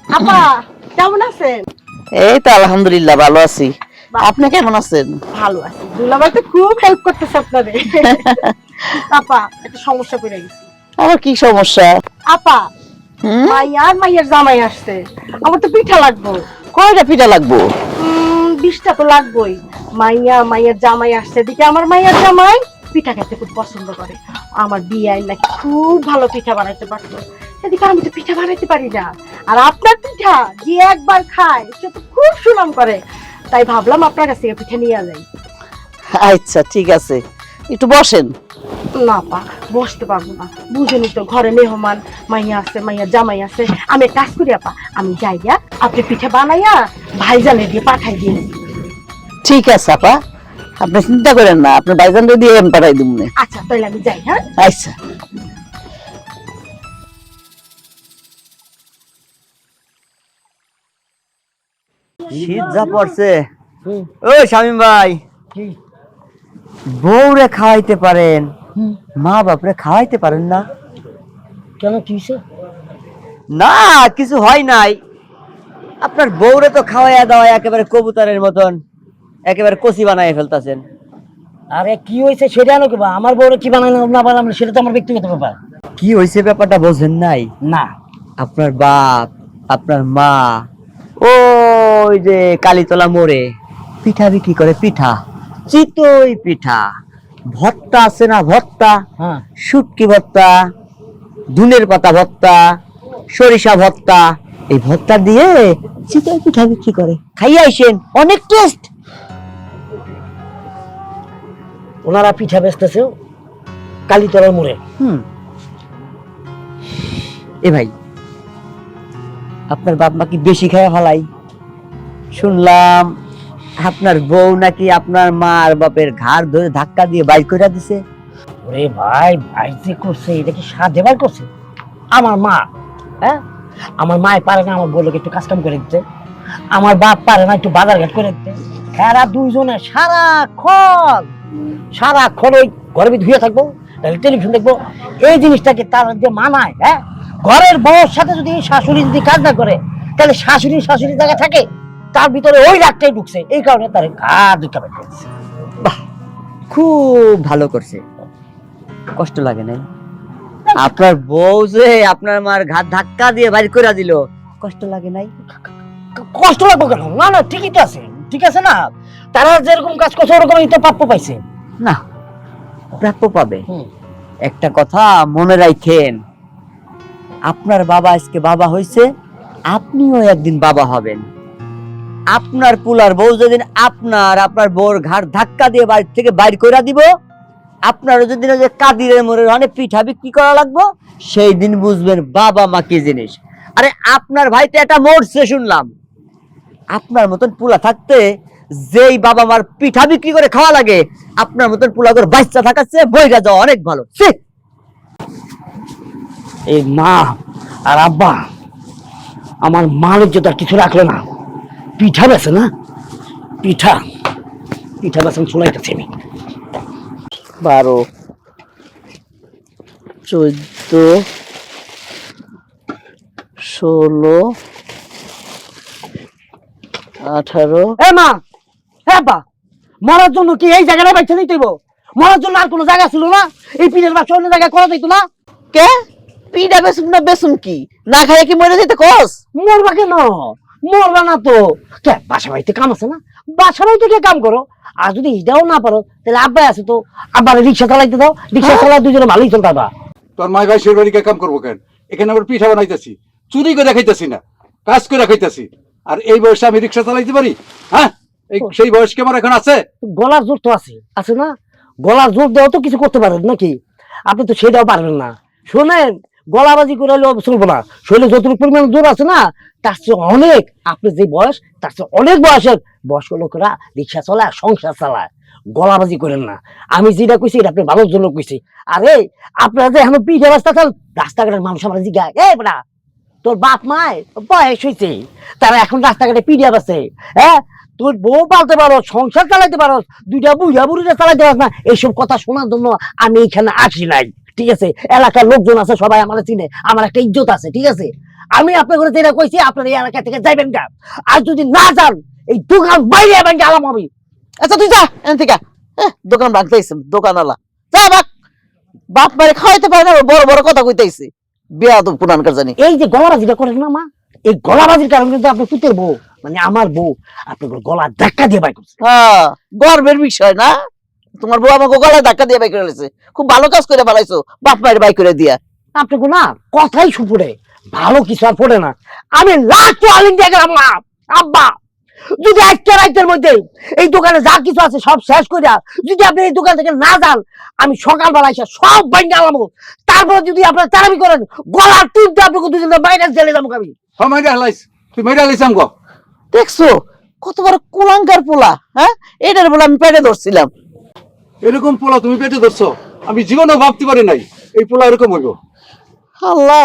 আপা কেমন আছেন? এই তো আলহামদুলিল্লাহ ভালো আছি। আপনি কেমন আছেন? ভালো আছি। দুলাভাই তো খুব হেল্প করতেছে আপনাদের। আপা একটা সমস্যা পড়ে গেছি। আমার কি সমস্যা? আপা হুম? মাইয়ার মাইয়ার জামাই আসছে, আমার তো পিঠা লাগবে। কয়টা পিঠা লাগবো? 20টা তো লাগবেই। মাইয়ার জামাই আসছে, এদিকে আমার মাইয়ার জামাই পিঠা খেতে খুব পছন্দ করে। আমার বিয়াই নাকি খুব ভালো পিঠা বানাইতে পারতো, এদিকে আমি তো পিঠা বানাইতে পারি না। আর আপনার পিঠা যে একবার খায় সে তো খুব সুনাম করে, তাই ভাবলাম আপনার কাছ থেকে পিঠা নিয়ে যাই। আচ্ছা ঠিক আছে, একটু বসেন। না পা, বসতে পারবো না, বুঝেনি তো ঘরে মেহমান, মাইয়া আছে, মাইয়া জামাই আছে। আমি এক কাজ করি আপা, আমি যাই গা, আপনি পিঠা বানাইয়া ভাইজানে দিয়ে পাঠাই দিন। ঠিক আছে আপা, আপনি চিন্তা করেন না, আপনি বাইজান দিয়ে আমি পাঠাই দিব না। আচ্ছা তাহলে আমি যাই। হ্যাঁ আচ্ছা। শীত যা পড়ছে। ও শামিম ভাই, বউরে খাওয়াইতে পারেন, মা বাপরে খাওয়াইতে পারেন না কেন, কি হয়েছে? না কিছু হয় নাই, আপনার বউরে তো খাওয়াইয়া দাওয়া একেবারে কবুতরের মতন একেবারে কচি বানাই ফেলতাছেন। আরে কি হয়েছে সেটা আনো কিবা, আমার বউরে কি বানানো না বানানো সেটা তো আমার ব্যক্তিগত ব্যাপার। কি হয়েছে ব্যাপারটা বোঝেন নাই? না আপনার বাপ আপনার মা ওই যে কালীতলা মোড়ে পিঠা বিক্রি করে, পিঠা চিতই পিঠা, ভর্তা আছে না ভর্তা, হ্যাঁ শুটকি ভর্তা, ধুনের পাতা ভর্তা, সরিষা ভর্তা, এই ভর্তা দিয়ে চিতই পিঠা বিক্রি করে, খাইয়ে আইসেন, অনেক টেস্ট। ওনারা পিঠা বেচতেছে কালীতলার মোড়ে। এ ভাই, আপনার বাপ মা কি বেশি খায় ফেলাই? শুনলাম আপনার বউ নাকি আপনার মা আর বাপের ঘাড় ধরে ধাক্কা দিয়ে বাইর করে দিছে। ওরে ভাই, ভাই যে করছে এটা কি সাধ দেবার করছে? আমার মা, হ্যাঁ আমার মায় পারে না আমার বউকে একটু কাজ কাম করে দিতে, আমার বাপ পারে না একটু বাজার ঘাট করে দিতে, এরা দুইজনে সারাক্ষণ ওই ঘরের ভিতরে ধুয়ে থাকবো, তাহলে টেলিভিশন দেখবো, এই জিনিসটাকে তার যে মানায়? হ্যাঁ, ঘরের বউর সাথে যদি শাশুড়ি যদি কাজ না করে তাহলে শাশুড়ি জায়গা থাকে, তার ভিতরে ওই রাগটাই ঢুকছে, এই কারণে তার ঘাড় দুঃখা বের করেছে। বাহ, খুব ভালো করছে, কষ্ট লাগে নাই? আপনার বউ যে আপনার মার ঘাট ধাক্কা দিয়ে বাইর করে দিল, কষ্ট লাগে নাই? কষ্ট লাগবো কেন? না না, ঠিকই তো আছে, ঠিক আছে না, তারা যেরকম কাজ করছে ওরকমই তো প্রাপ্য পাইছে। না, প্রাপ্য পাবে। একটা কথা মনে রাখেন, আপনার বাবা আজকে বাবা হয়েছে, আপনিও একদিন বাবা হবেন। আপনার পুলার বউ যেদিন আপনার বউর ঘাড় ধাক্কা দিয়ে বাড়ি থেকে বাইর করে দিব, আপনারও যেদিন ওই যে কাদিরের মোড়ের অনেক পিঠা বিক্রি করা লাগবো, সেই দিন বুঝবেন বাবা মা কি জিনিস। আরে আপনার ভাই তো এটা মরছে শুনলাম, আপনার মতন পুলা থাকতে যেই বাবা মার পিঠা বিক্রি করে খাওয়া লাগে, আপনার মতন পুলা করে বাচ্চা থাকাচ্ছে বইরা যাওয়া অনেক ভালো। এই মা আর আব্বা আমার মার ইজ্জত আর কিছু রাখলো না, পিঠা বেছে না, পিঠা বেছেন চুলাইতেছে। আমি 12, 14, 16, 18। এ মা, হে আব্বা, মরার জন্য কি এই জায়গাটা বাইছে দিতে হইব? মরার জন্য আর কোনো জায়গা ছিল না? এই পিঠের বাক্স অন্য জায়গায় করা যাইতো না? কে পিঠা বেসুম না বেসুম কি, না খাইয়া কি মরে যেতে কস? মরবা কেন? মরবা না তো। কে বাসা বাড়িতে কাম আছে না, বাসা বাড়িতে গিয়ে কাম করো। আর যদি এটাও না পারো তাহলে আব্বাই আছে তো, আব্বার রিক্সা চালাইতে দাও, রিক্সা চালা দুজনে ভালোই চলতে পারবা। তোর মাই ভাই শের বাড়ি কাম করবো কেন? এখানে আবার পিঠা বানাইতেছি, চুরি করে খাইতেছি না, কাজ করে খাইতেছি। আর এই বয়সে আমি রিক্সা চালাইতে পারি? হ্যাঁ, সেই বয়স কি আমার এখন আছে? গলার জোর তো আছে, আছে না? গলার জোর দেওয়া তো কিছু করতে পারেন নাকি? আপনি তো সেটাও পারবেন না। শোনেন, গলাবাজি করে চলবো না, শরীরে যতটুকু পরিমাণ জোর আছে না, তার চেয়ে অনেক, আপনার যে বয়স তার চেয়ে অনেক বয়সের বয়স্ক লোকেরা রিক্সা চালায়, সংসার চালায়। গলাবাজি করেন না, আমি যেটা কইছি এটা আপনি ভালোর জন্য কইছি। আরে আপনারা যে এখন পিঠে রাস্তা চাল, রাস্তাঘাটের মানুষ আমার জিজ্ঞাসা, এই বেটা তোর বাপ মায় বয়স হয়েছে, তারা এখন রাস্তাঘাটে পিঠে বাসে? হ্যাঁ, তোর বউ পালতে পারো, সংসার চালাইতে পারো, দুইটা বুঝা বুড়িটা চালাইতে পারো না, এইসব কথা শোনার জন্য আমি এখানে আসি নাই। ঠিক আছে, এলাকার লোকজন আছে, সবাই আমার চিনে, আমার একটা ইজ্জত আছে। ঠিক আছে, আমি আপনাকে যেটা কইছি আপনার এই এলাকা থেকে যাইবেন না, আর যদি না যান এই দোকান বাইরে যাবেন গেলাম আমি। আচ্ছা তুই যা এখান থেকে, দোকান ভাঙতেইছে দোকানওয়ালা, যা বাক, বাপ মারে খাওয়াইতে পারে না, বড় বড় কথা কইতেইছে, বেয়াদব পুরানকার জানি। এই যে গলাবাজিটা করেন না মা, এই গলাবাজির কারণে কিন্তু আপনার পুতের বউ মানে আমার বউ আপনার গলা ধাক্কা দিয়ে বাই করছে। হ্যাঁ, গর্বের বিষয় না, তোমার বউ আমাকে গলায় ধাক্কা দিয়ে বাই করে ফেলেছে, খুব ভালো কাজ করে ফেলাইছো বাপ মায়ের বাই করে দিয়া। আপনাকে না কথাই সুপুরে ভালো কিছু আর পড়ে না। আমি লাখ ওয়ালিং দিয়ে গেলাম না আব্বা, যদি একটা রাইতের মধ্যে এই দোকানে যা কিছু আছে সব শেষ করে যদি আপনি এই দোকান থেকে না যান, আমি সকালবেলা এসে সব বাইরে আলামো। তারপর যদি আপনার চালামি করেন গলার তুলতে আপনাকে দুজন বাইরে জেলে যাবো আমি। হ্যাঁ মাইরা হালাইস, তুই মাইরা হালাইস আমগো। দেখছো কত বড় কুলাঙ্কার পোলা, হ্যাঁ এটার বলে আমি পেটে ধরছিলাম। এরকম পোলা তুমি পেটে ধরছো, আমি জীবনেও ভাবতে পারি নাই এই পোলা এরকম হইব। আল্লাহ,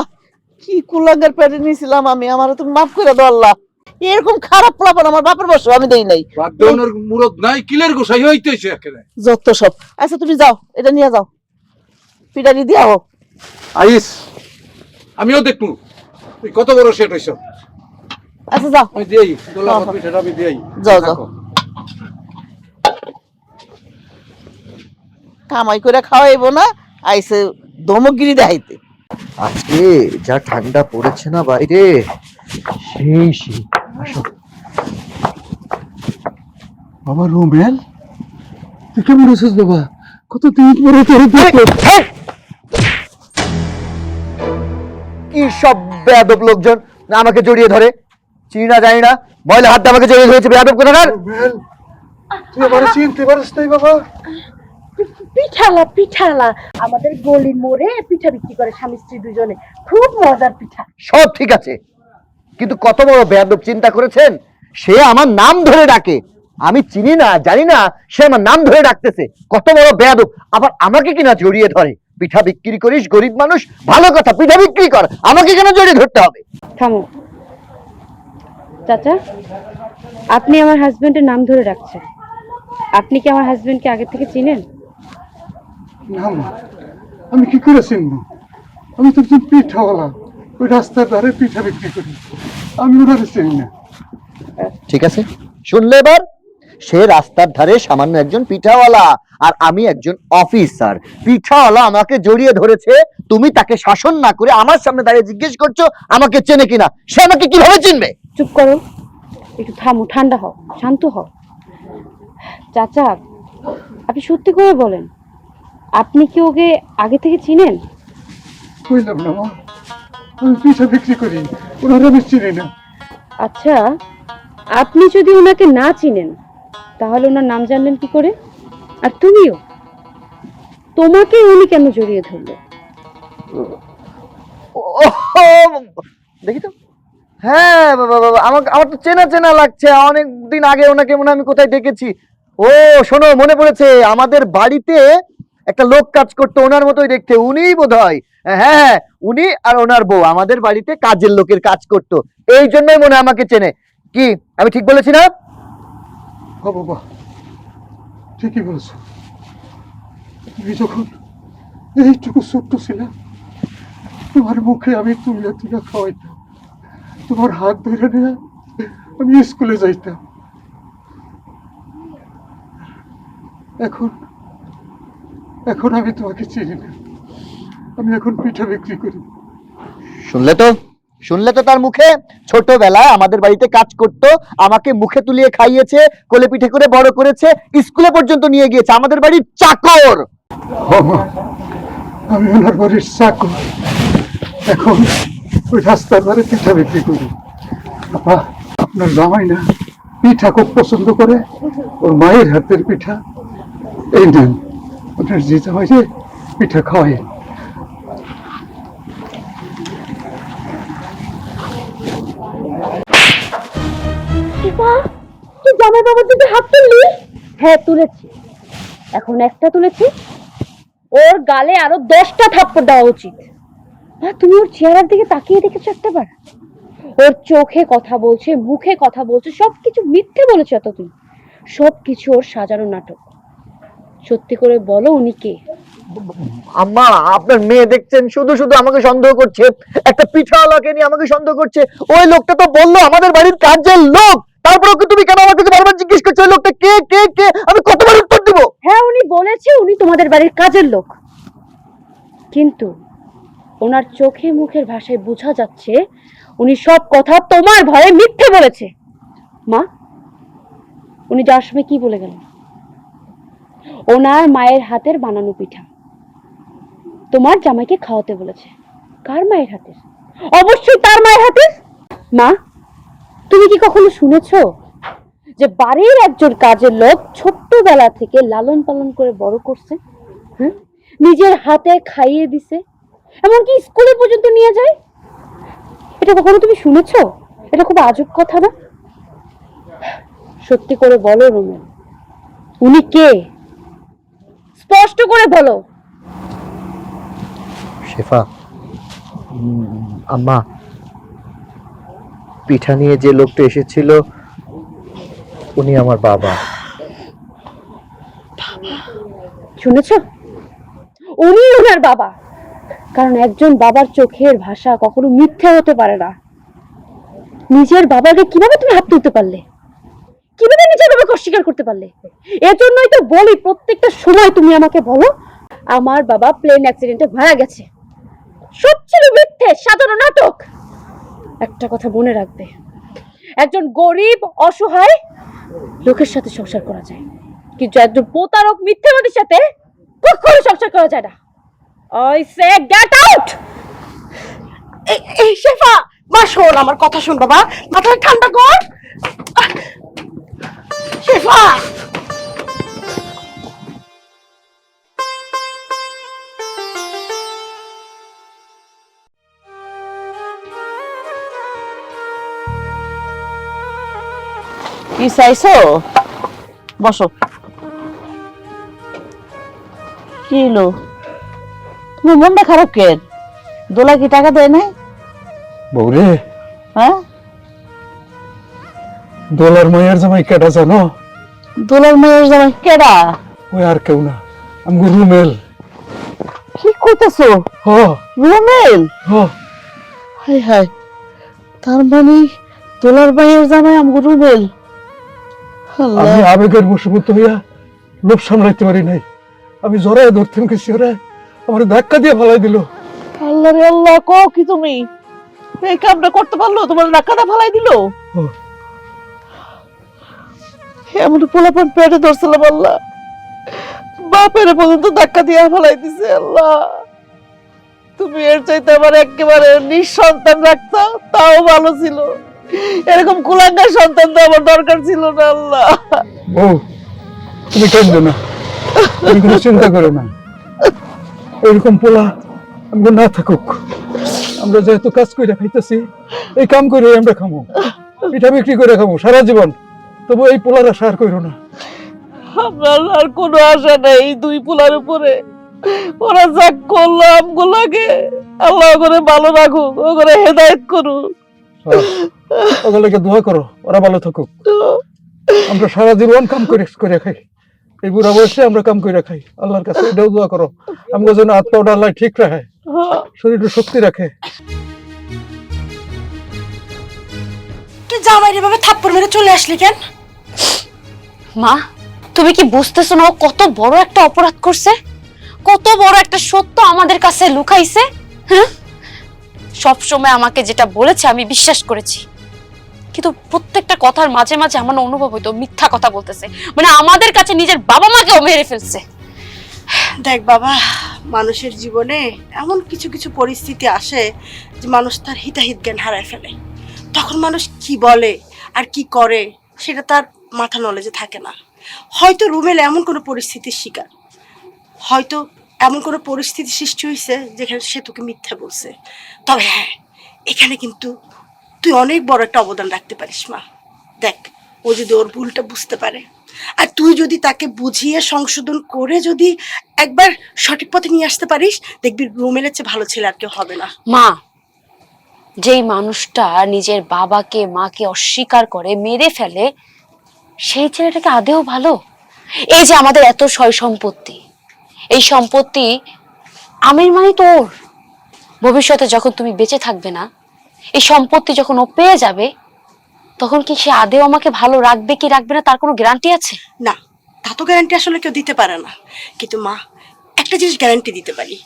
কি কুলাঙ্কার পেটে নিয়েছিলাম আমি, আমার তুমি মাফ করে দাও আল্লাহ। এরকম খারাপ পোলাপন আমার বাপের বসে আমি দেই নাই। বাপদের মুরত নাই, কিলের গোসাই হইতেছে একেবারে যত সব। আচ্ছা তুমি যাও, এটা নিয়ে যাও, পিটানি দিয়া হোক। আইস, আমিও দেখবো তুই কত বড় সেট হইছ। আচ্ছা যাও, আমি দেই গোলাপ পিঠাটা আমি দেই। যাও যাও, কামাই করে খাওয়াইবো না, আইসে ধমকগিরি দেখাইতে। আজকে যা ঠান্ডা পড়েছে না বাইরে, সেই সেই। আসো বাবা রুবেল, তুই কেমন আছিস বাবা? কতদিন পরে তোর কি সব বেয়াদব লোকজন না আমাকে জড়িয়ে ধরে, চিনি না জানি না, ময়লা হাত দিয়ে আমাকে জড়িয়ে ধরেছে, বেয়াদব কোথাকার। রুবেল, তুই আমার চিনতে পারিস নাই বাবা? পিঠালা পিঠালা আমাদের গলির মোড়ে পিঠা বিক্রি করে স্বামী স্ত্রী দুজনে, খুব মজার পিঠা। সব ঠিক আছে, কিন্তু কত বড় বেয়াদব চিন্তা করেছেন, সে আমার নাম ধরে ডাকে, আমি চিনি না জানি না, সে আমার নাম ধরে ডাকতেছে, কত বড় বেয়াদব। আবার আমাকে কিনা জড়িয়ে ধরে, পিঠা বিক্রি করিস গরিব মানুষ, ভালো কথা, পিঠা বিক্রি কর, আমাকে কেন জড়িয়ে ধরতে হবে? থামো চাচা, আপনি আমার হাজবেন্ডের নাম ধরে রাখছেন, আপনি কি আমার হাজবেন্ডকে আগে থেকে চিনেন? না মা, আমি কি করে চিনবো? আমি তো একজন পিঠাওয়ালা, ওই রাস্তার ধারে পিঠা বিক্রি করি, আমি ওনারে চিনি না। ঠিক আছে, শুনলে এবার, সে রাস্তার ধারে সামান্য একজন পিঠাওয়ালা, আর আমি একজন অফিসার। পিঠাওয়ালা আমাকে জড়িয়ে ধরেছে, তুমি তাকে শাসন না করে আমার সামনে দাঁড়িয়ে জিজ্ঞেস করছো আমাকে চেনে কিনা, সে আমাকে কিভাবে চিনবে? চুপ করো, একটু থামো, ঠান্ডা হও, শান্ত হও। চাচা, আপনি সত্যি করে বলেন, আপনি কি ওকে আগে থেকে চিনেন? বুঝলাম না মা, আমি পিঠা বিক্রি করি, ওনারে আমি চিনি না। আচ্ছা, আপনি যদি ওনাকে না চিনেন তাহলে ওনার নাম জানলেন কি করে? আর তুমিও, তোমাকে উনি কেন জড়িয়ে ধরলো? দেখি তো, হ্যাঁ আমার তো চেনা চেনা লাগছে, অনেক দিন আগে ওনাকে মনে হয় আমি কোথায় দেখেছি। ও শোনো, মনে পড়েছে, আমাদের বাড়িতে একটা লোক কাজ করতো, ওনার মতোই দেখতে, উনিই বোধহয়। হ্যাঁ, উনি আর ওনার বউ আমাদের বাড়িতে কাজের লোকের কাজ করতো, এই জন্যই মনে হয় আমাকে চেনে। কি আমি ঠিক বলেছি না? ও বাবা, ঠিকই বলেছ। তুমি যখন এইটুকু ছোট্ট ছিল, তোমার মুখে আমি তুলে তুলে খাওয়াইতাম, তোমার হাত ধরে নিয়ে আমি স্কুলে যাইতাম। এখন এখন আমি তোমাকে চিনি না, আমি এখন পিঠা বিক্রি করি। শুনলে তো তার মুখে, ছোটবেলায় আমাদের বাড়িতে কাজ করতো, আমাকে মুখে তুলিয়ে খাইয়েছে, কোলে পিঠে করে বড় করেছে, স্কুলে পর্যন্ত নিয়ে গিয়েছে, আমাদের বাড়ির চাকর। আমি ওনার বাড়ির চাকর, এখন ওই রাস্তার ধারে পিঠা বিক্রি করি। আপা, আপনার জামাই না পিঠা খুব পছন্দ করে, ওর মায়ের হাতের পিঠা, এই নেন, আপনার যে জামাই যে পিঠা খাওয়াই। তুই জামাই বাবার দিকে হাত তুললি? হ্যাঁ তুলেছি, এখন একটা তুলেছি, ওর গালে আরো 10টা থাপ্পড় দেওয়া উচিত। মা, তুমি ওর চেহারার দিকে তাকিয়ে দেখেছো একটাবার? ওর চোখে কথা বলছে, মুখে কথা বলছে, সবকিছু মিথ্যে বলেছো এতদিন, সবকিছু ওর সাজানো নাটক। সত্যি করে বলো, উনি কে? আম্মা, আপনার মেয়ে দেখছেন শুধু শুধু আমাকে সন্দেহ করছে, একটা পিঠাওয়ালাকে নিয়ে আমাকে সন্দেহ করছে। ওই লোকটা তো বললো আমাদের বাড়ির কাজের লোক, তারপরে তুমি কেন আমার কাছে বারবার জিজ্ঞেস করছো ওই লোকটা কে কে কে? আমি কতবার উত্তর দিব? হ্যাঁ, উনি বলেছে উনি তোমাদের বাড়ির কাজের লোক, কিন্তু ওনার চোখে মুখের ভাষায় বোঝা যাচ্ছে উনি সব কথা তোমার ভয়ে মিথ্যে বলেছে। মা, উনি যাওয়ার সময় কি বলে গেলেন? ওনার মায়ের হাতের বানানো পিঠা তোমার জামাইকে খাওয়াতে বলেছে। কার মায়ের হাতের? অবশ্যই তার মায়ের হাতের। মা, তুমি কি কখনো শুনেছো যে বাড়ির একজন কাজের লোক ছোট্টবেলা থেকে লালন পালন করে বড় করছে, হ্যাঁ, নিজের হাতে খাইয়ে দিছে, এমনকি স্কুলে পর্যন্ত নিয়ে যায়? এটা কখনো তুমি শুনেছো? এটা খুব আজব কথা না? সত্যি করে বলো রুমেল, উনি কে? স্পষ্ট করে বলো। শেফা, আম্মা, পিঠা নিয়ে যে লোকটা এসেছিল উনি আমার বাবা। শুনেছ? উনি ওনার বাবা। কারণ একজন বাবার চোখের ভাষা কখনো মিথ্যে হতে পারে না। নিজের বাবাকে কিভাবে তুমি হাত তুলতে পারলে? কিভাবে নিজের বাবাকে অস্বীকার করতে পারলে? এজন্যই তো বলি প্রত্যেকটা সময় তুমি আমাকে বলো আমার বাবা প্লেন অ্যাক্সিডেন্টে মারা গেছে। সব ছিল মিথ্যে, সাজানো নাটক। একটা কথা মনে রাখবে, একজন গরিব অসহায় লোকের সাথে সংসার করা যায়, কিন্তু একজন প্রতারক মিথ্যাবাদীর সাথে কখনো সংসার করা যায় না। I say get out! এই শেফা, মা শোন, আমার কথা শোন বাবা, মাথাটা ঠান্ডা কর। শেফা, কি চাইছো? বসো। কি হলো, তোমার মনটা খারাপ কেন? দোলা কি টাকা দেয় নাই? বৌরে, হ্যাঁ, দোলার মায়ের জামাই কেটা জানো? দোলার মেয়ের জামাই কেডা? ওই আর কেউ না, আমি রুমেল। কি কইতেছো? হ রুমেল? হ, হাই হাই, তার মানে দোলার মায়ের জামাই আমগো রুমেল। আমি আবেগের বশবর্তী হইয়া লোভ সামলাইতে পারি নাই। আমি জড়ায় ধরতেম গেছি, ওরা আমার ধাক্কা দিয়ে ফালাই দিল। আল্লাহ রে আল্লাহ, কও কি তুমি? এই কামটা করতে পারলো? তোমার নাকাটা ফালাই দিল? ও, এমন পোলাপান পেটে ধরছিলাম, আল্লাহ বাপের পর্যন্ত ধাক্কা দিয়ে ফালাই দিছে। আল্লাহ, তুমি এর চাইতে আমার একেবারে নিঃসন্তান রাখতা, তাও ভালো ছিল। এরকম কুলাঙ্গার সন্তান তো আমার দরকার ছিল না। আল্লাহ, বউ, তুমি কাঁদবে না, তুমি কোনো চিন্তা করো না। এরকম পোলা আমাকে না থাকুক। আমরা যেহেতু কাজ করে খাইতেছি, এই কাম করে আমরা খামো, পিঠা বিক্রি করে খামো সারা জীবন। তবু এই পোলার আশা আর করো না। আমার আর কোনো আশা নেই এই দুই পোলার উপরে। ওরা যা করলো আমগুলাকে, আল্লাহ করে ভালো রাখুক, ও করে হেদায়েত করুক। ওগুলোকে দোয়া করো, ওরা ভালো থাকুক। আমরা সারা জীবন কাম করে করে খাই, এই বুড়া বয়সে আমরা কাম করে খাই। আল্লাহর কাছে এটাও দোয়া করো আমাকে যেন হাত পাওটা আল্লাহ ঠিক রাখে, শরীরে শক্তি রাখে। তুই জামাইরে ভাবে থাপ্পড় মেরে চলে আসলি কেন? মা, তুমি কি বুঝতেছো না ও কত বড় একটা অপরাধ করছে? কত বড় একটা সত্য আমাদের কাছে লুকাইছে? হ্যাঁ, সব সময় আমাকে যেটা বলেছে আমি বিশ্বাস করেছি, কিন্তু প্রত্যেকটা কথার মাঝে মাঝে আমার অনুভব হইতো মিথ্যা কথা বলতেছে, মানে আমাদের কাছে নিজের বাবা মাকেও মেরে ফেলছে। দেখ বাবা, মানুষের জীবনে এমন কিছু কিছু পরিস্থিতি আসে যে মানুষ তার হিতাহিত জ্ঞান হারায় ফেলে। তখন মানুষ কি বলে আর কি করে সেটা তার মাথা নলেজে থাকে না। হয়তো রুমেল এমন কোনো পরিস্থিতির শিকার, হয়তো এমন কোনো পরিস্থিতি সৃষ্টি হয়েছে যেখানে সে তোকে মিথ্যা বলছে। তবে হ্যাঁ, এখানে কিন্তু তুই অনেক বড় একটা অবদান রাখতে পারিস মা। দেখ, ও যদি ওর ভুলটা বুঝতে পারে আর তুই যদি তাকে বুঝিয়ে সংশোধন করে যদি একবার সঠিক পথে নিয়ে আসতে পারিস, দেখবি রুমেলের চেয়ে ভালো ছেলে আর কেউ হবে না। মা, যেই মানুষটা নিজের বাবাকে মাকে অস্বীকার করে মেরে ফেলে, সেই ছেলেটাকে আদেও ভালো? এই যে আমাদের এত সয় সম্পত্তি, এই সম্পত্তি আমির মানে তোর। ভবিষ্যতে যখন তুমি বেঁচে থাকবে না, এই সম্পত্তি যখন ও পেয়ে যাবে, তখন কি সে আদেও আমাকে ভালো রাখবে কি রাখবে না তার কোনো গ্যারান্টি আছে? না, তা তো গ্যারান্টি আসলে কেউ দিতে পারে না। কিন্তু মা, একটা জিনিস গ্যারান্টি দিতে পারি,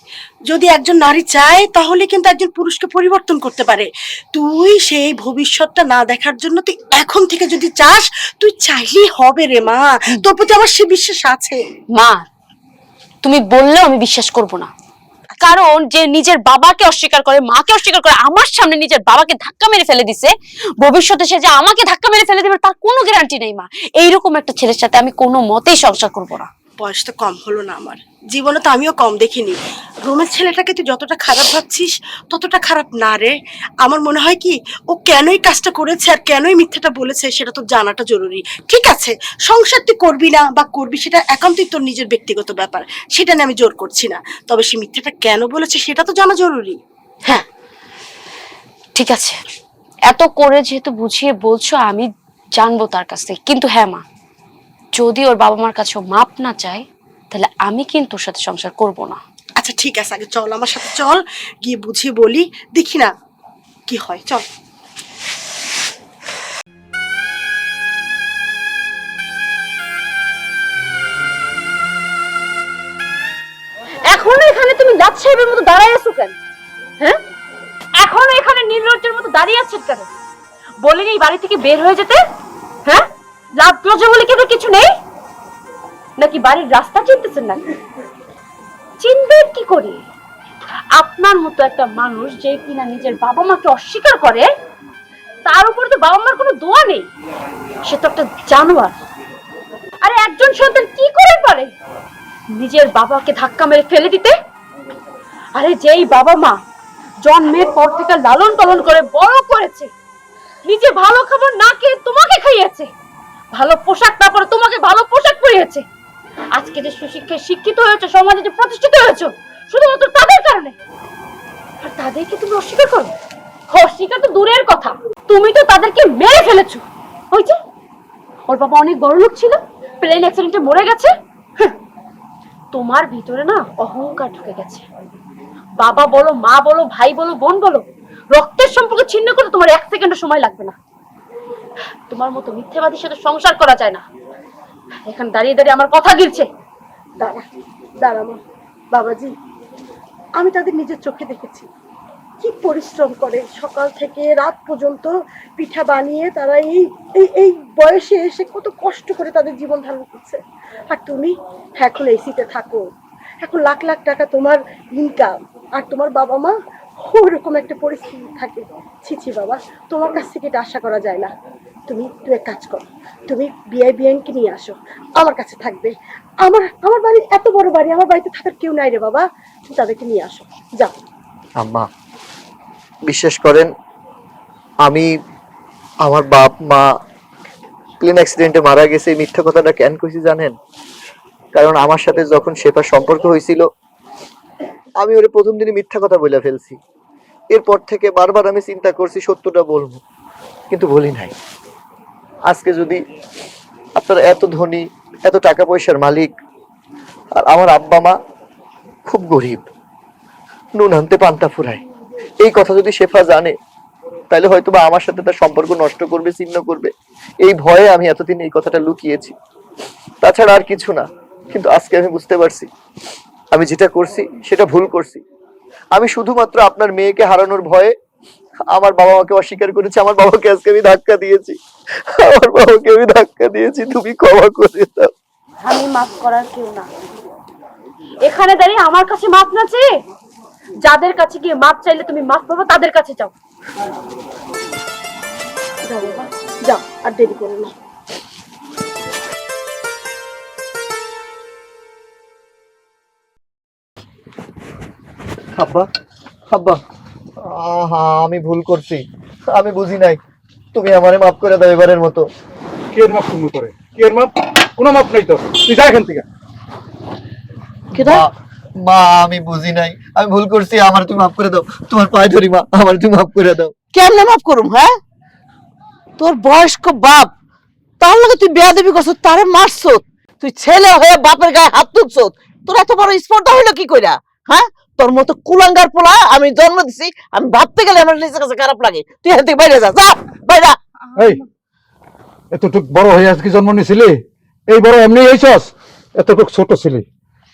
যদি একজন নারী চায় তাহলে কিন্তু একজন পুরুষকে পরিবর্তন করতে পারে। তুই সেই ভবিষ্যৎটা না দেখার জন্য তুই এখন থেকে যদি চাস, তুই চাইলেই হবে রে মা। তোর প্রতি আমার সে বিশ্বাস আছে। মা, তুমি বললেও আমি বিশ্বাস করব না। কারণ যে নিজের বাবাকে অস্বীকার করে, মাকে অস্বীকার করে, আমার সামনে নিজের বাবাকে ধাক্কা মেরে ফেলে দিছে, ভবিষ্যতে সে যে আমাকে ধাক্কা মেরে ফেলে দেবে তার কোনো গ্যারান্টি নেই মা। এইরকম একটা ছেলের সাথে আমি কোনো মতেই সংসার করব না। বয়স তো কম হলো না আমার, জীবনে তো আমিও কম দেখিনি। রোমের ছেলেটাকে তুই যতটা খারাপ ভাবছিস ততটা খারাপ না রে। আমার মনে হয় কি, ও কেনই কাজটা করেছে আর কেনই মিথ্যাটা বলেছে সেটা তো জানাটা জরুরি। ঠিক আছে, সংসার তুই করবি না বা করবি সেটা একান্তই তোর নিজের ব্যক্তিগত ব্যাপার, সেটা নিয়ে আমি জোর করছি না। তবে সে মিথ্যাটা কেন বলেছে সেটা তো জানা জরুরি। হ্যাঁ ঠিক আছে, এত করে যেহেতু বুঝিয়ে বলছো, আমি জানবো তার কাছ থেকে। কিন্তু হ্যাঁ মা, যদি ওর বাবা মার কাছে মাপ না চায়, তাহলে আমি কিন্তু ওর সাথে সংসার করব না। আচ্ছা ঠিক আছে, আগে চল আমার সাথে, চল গিয়ে বুঝিয়ে বলি, দেখি না কি হয়, চল। এখনো এখানে তুমি লাট সাহেবের মতো দাঁড়ায় আছো কেন? হ্যাঁ, এখনো এখানে নির্লজ্জের মতো দাঁড়িয়ে আছেন কেন? বলিনি এই বাড়ি থেকে বের হয়ে যেতে? হ্যাঁ, লাভ লজ্জা বলে কিন্তু কিছু নেই নাকি? বাড়ির রাস্তা চিনতেছেন না? চিনবেন কি করে? আপনার মতো একটা মানুষ যে কিনা নিজের বাবা মাকে অস্বীকার করে, তার উপরে তো বাবা মার কোনো দোয়া নেই, সে তো একটা জানোয়ার। আরে একজন সন্তান কি করে পারে নিজের বাবাকে ধাক্কা মেরে ফেলে দিতে? আরে যেই বাবা মা জন্মের পর থেকে লালন পালন করে বড় করেছে, নিজে ভালো খাবার না খেয়ে তোমাকে খাইয়েছে, ভালো পোশাক না পরে তোমাকে ভালো পোশাক পরিয়েছে, আজকে যে সুশিক্ষায় শিক্ষিত হয়েছে, সমাজে যে প্রতিষ্ঠিত হয়েছে, শুধুমাত্র তাদের কারণে, আর তাদেরকে তুমি অস্বীকার করো? অস্বীকার তো দূরের কথা, তুমি তো তাদেরকে মেরে ফেলেছো। ওই যে ওর বাবা অনেক বড় লোক ছিল, প্লেন অ্যাক্সিডেন্টে মরে গেছে। তোমার ভিতরে না অহংকার ঢুকে গেছে। বাবা বলো, মা বলো, ভাই বলো, বোন বলো, রক্তের সম্পর্ক ছিন্ন করতে তোমার 1 সেকেন্ডও সময় লাগবে না। তোমার মতো মিথ্যাবাদীর সাথে সংসার করা যায় না। এখন দাঁড়িয়ে দাঁড়িয়ে আমার কথা গিলছে। দাঁড়া দাঁড়া মা, বাবাজি, আমি তাদের নিজের চোখে দেখেছি কি পরিশ্রম করে, সকাল থেকে রাত পর্যন্ত পিঠা বানিয়ে তারা এই এই এই বয়সে এসে কত কষ্ট করে তাদের জীবন ধারণ করছে। আর তুমি এখন এসিতে থাকো, এখন লাখ লাখ টাকা তোমার ইনকাম, আর তোমার বাবা মা ওরকম একটা পরিস্থিতি থাকে। ছি ছি বাবা, তোমার কাছ থেকে এটা আশা করা যায় না। তুমি এক কাজ করো, তুমি বিআইকে নিয়ে আসো, আমার কাছে থাকবে। আমার আমার বাড়ি এত বড় বাড়ি, আমার বাড়িতে থাকার কেউ নাই রে বাবা, তুমি তাদেরকে নিয়ে আসো, যাও। আম্মা, বিশ্বাস করেন, আমি আমার বাপ মা প্লেন অ্যাক্সিডেন্টে মারা গেছে এই মিথ্যা কথাটা কেন কইছি জানেন? কারণ আমার সাথে যখন শেফার সম্পর্ক হয়েছিল, আমি ওরে প্রথম দিনই মিথ্যা কথা বলে ফেলছি। এরপর থেকে বারবার আমি চিন্তা করছি সত্যটা বলবো, কিন্তু বলি নাই। আজকে যদি আপনারা এত ধনী, এত টাকা পয়সার মালিক, আর আমার আব্বা মা খুব গরিব, নুন আনতে পান্তা ফুরায়, এই কথা যদি শেফা জানে, তাহলে হয়তো বা আমার সাথে তার সম্পর্ক নষ্ট করবে, ছিন্ন করবে। এই ভয়ে আমি এতদিন এই কথাটা লুকিয়েছি, তাছাড়া আর কিছু না। কিন্তু আজকে আমি বুঝতে পারছি আমি যেটা করছি সেটা ভুল করছি। আমি শুধুমাত্র আপনার মেয়েকে হারানোর ভয়ে আমার বাবা মাকে অস্বীকার করেছি। আমার বাবাকে আজকে আমি ধাক্কা দিয়েছি, আমার বাবাকে আমি ধাক্কা দিয়েছি, তুমি ক্ষমা করে দাও। আমি মাফ করার কেউ না। এখানে দাঁড়িয়ে আমার কাছে মাফ না চেয়ে যাদের কাছে গিয়ে মাফ চাইলে তুমি মাফ পাবো, তাদের কাছে যাও। যাও বাবা, যাও, আর দেরি করো না। আব্বা, আব্বা, আমি ভুল করছি, আমি বুঝি নাই। তুমি আমারে মাফ করে দাও এবারের মতো। কে মাপ তুমি করে? কে মাপ? কোনো মাপ নাই তো, তুই যা এখান থেকে। মা, আমি বুঝি নাই, আমি ভুল করছি, আমার তুমি মাফ করে দাও। তোমার পায়ে ধরি মা, আমার তুমি মাফ করে দাও। কেমনে মাফ করুম? হ্যাঁ, তোর বয়স্ক বাপ, তার লগে তুই বেয়াদবি করছ, তারে মারছ, তুই ছেলে হয়ে বাপের গায়ে হাত তুলছ, তোর এত বড় স্পর্ধা হইলো কি কইরা? হ্যাঁ, তোর মতো কুলাঙ্গার পোলা আমি জন্ম দিছি, আমি ভাবতে গেলে আমার নিজের কাছে খারাপ লাগে। তুই এখান থেকে বাইরে যা, যা বাইরে। এই এতটুক বড় হয়ে আজকে জন্ম নিছিলি, এই বড় এমনি হয়েছস? এতটুক ছোট ছিলি,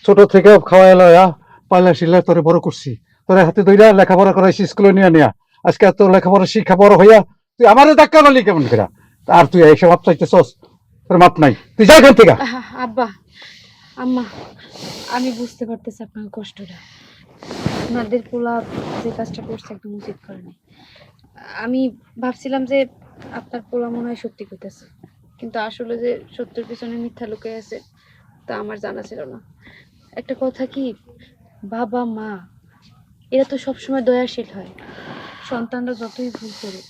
ছোট থেকে খাওয়া লয়া পাল্লা শিলা তোরে বড় করছি, তোরে হাতে ধইরা লেখাপড়া করাইছি স্কুলে নিয়ে নিয়া। আজকে এত লেখাপড়া শিক্ষা বড় হইয়া তুই আমারে ধাক্কা মারলি কেমন করে? আর তুই এইসব মাপ চাইতেছস? তোর মাপ নাই, তুই যা এখান থেকে। আব্বা আম্মা, আমি বুঝতে পারতেছি আপনার কষ্টটা। আপনাদের পোলা যে কাজটা করছে একদম উচিত করেনি। আমি ভাবছিলাম যে আপনার পোলা মনে হয় সত্যি কইতেছে, কিন্তু আসলে যে সত্যের পিছনে মিথ্যা লুকিয়ে আছে তা আমার জানা ছিল না। একটা কথা কি, বাবা মা এরা তো সবসময় দয়াশীল হয়। সন্তানরা যতই ভুল করে,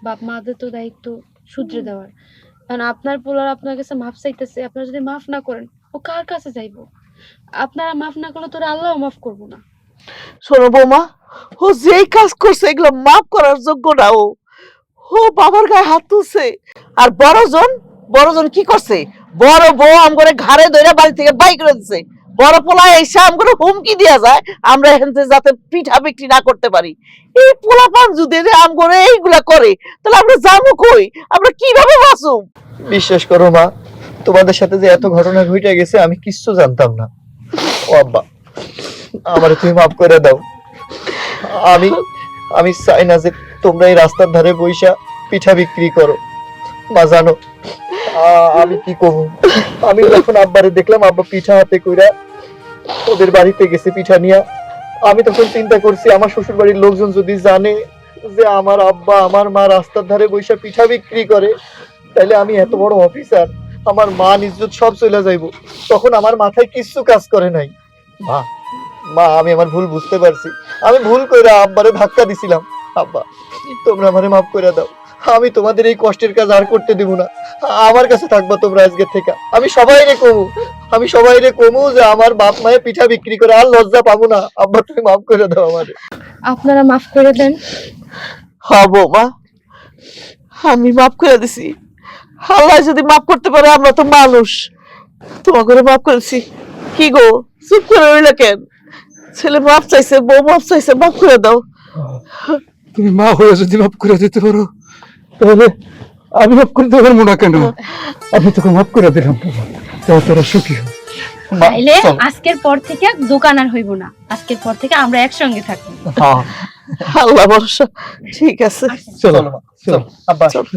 বাপ মাদের তো দায়িত্ব শুধরে দেওয়ার। কারণ আপনার পোলার আপনার কাছে মাফ চাইতেছে, আপনারা যদি মাফ না করেন ও কার কাছে যাইবো? আপনারা মাফ না করলে তোরা আল্লাহও মাফ করবো না। শোনো বৌমা, ও যেই কাজ করছে এগুলো মাফ করার যোগ্য না। ও বাবার গায়ে হাত তুলছে। আর বড়জন কি করছে? বড় বউ আমগরে ঘাড়ে ধরে বাড়ি থেকে বাই করে দিছে। বড় পোলা এসে আমগরে হুমকি দিয়া যায় আমরা এখান থেকে যাতে পিঠা বিক্রি না করতে পারি। এই পোলাপান যদি আমগরে এইগুলা করে তাহলে আমরা যাবো কই? আমরা কিভাবে বাঁচুম? বিশ্বাস করো মা, তোমাদের সাথে যে এত ঘটনা ঘটে গেছে আমি কিচ্ছু জানতাম না। ও আব্বা, আমারে তুমি মাফ করে দাও। আমি আমি চাই না যে তোমরা এই রাস্তার ধারে বইসা পিঠা বিক্রি করো। মা জানো আমি কি করব? আমি যখন আব্বারে দেখলাম আব্বা পিঠা হাতে কইরা ওদের বাড়িতে গেছে পিঠা নিয়া, আমি তখন চিন্তা করছি আমার শ্বশুর বাড়ির লোকজন যদি জানে যে আমার আব্বা আমার মা রাস্তার ধারে বইসা পিঠা বিক্রি করে, তাইলে আমি এত বড় অফিসার, আমার মান ইজ্জত সব চলে যাইবো। তখন আমার মাথায় কিচ্ছু কাজ করে নাই। মা মা আমি আমার ভুল বুঝতে পারছি, আমি ভুল কইরা আব্বারে ধাক্কা দিছিলাম। আব্বা তোমরা আমারে মাফ করে দাও, আমি তোমাদের এই কষ্টের কাজ আর করতে দেব না। আমার কাছে থাকবা তোমরা আজকে থেকে। আমি সবাইরে কমু যে আমার বাপ মায়ে পিঠা বিক্রি করে, আর লজ্জা পাবো না। আব্বা তুমি মাফ করে দাও আমারে। আপনারা মাফ করে দেন। হ্যাঁ বৌমা, আমি মাফ করে দিছি। আল্লাহ যদি মাফ করতে পারে, আমরা তো মানুষ। তোমাকে মাফ করেছি। কি গো চুপ করে রইলে কেন? ছেলে মাফ চাইছে, বউ মাফ চাইছে, মাফ করে দাও। তুমি মা হয়ে যদি মাফ করে দিতে পারো তাহলে আমি মাফ করতে পারবো না কেন? আমি তোকে মাফ করে দিলাম, তোরা সুখী হ। তাইলে আজকের পর থেকে দোকান আর হইব না, আজকের পর থেকে আমরা একসঙ্গে থাকবো। আল্লাহ ভরসা। ঠিক আছে, চলো চলো মা, চলো আব্বা। চলো।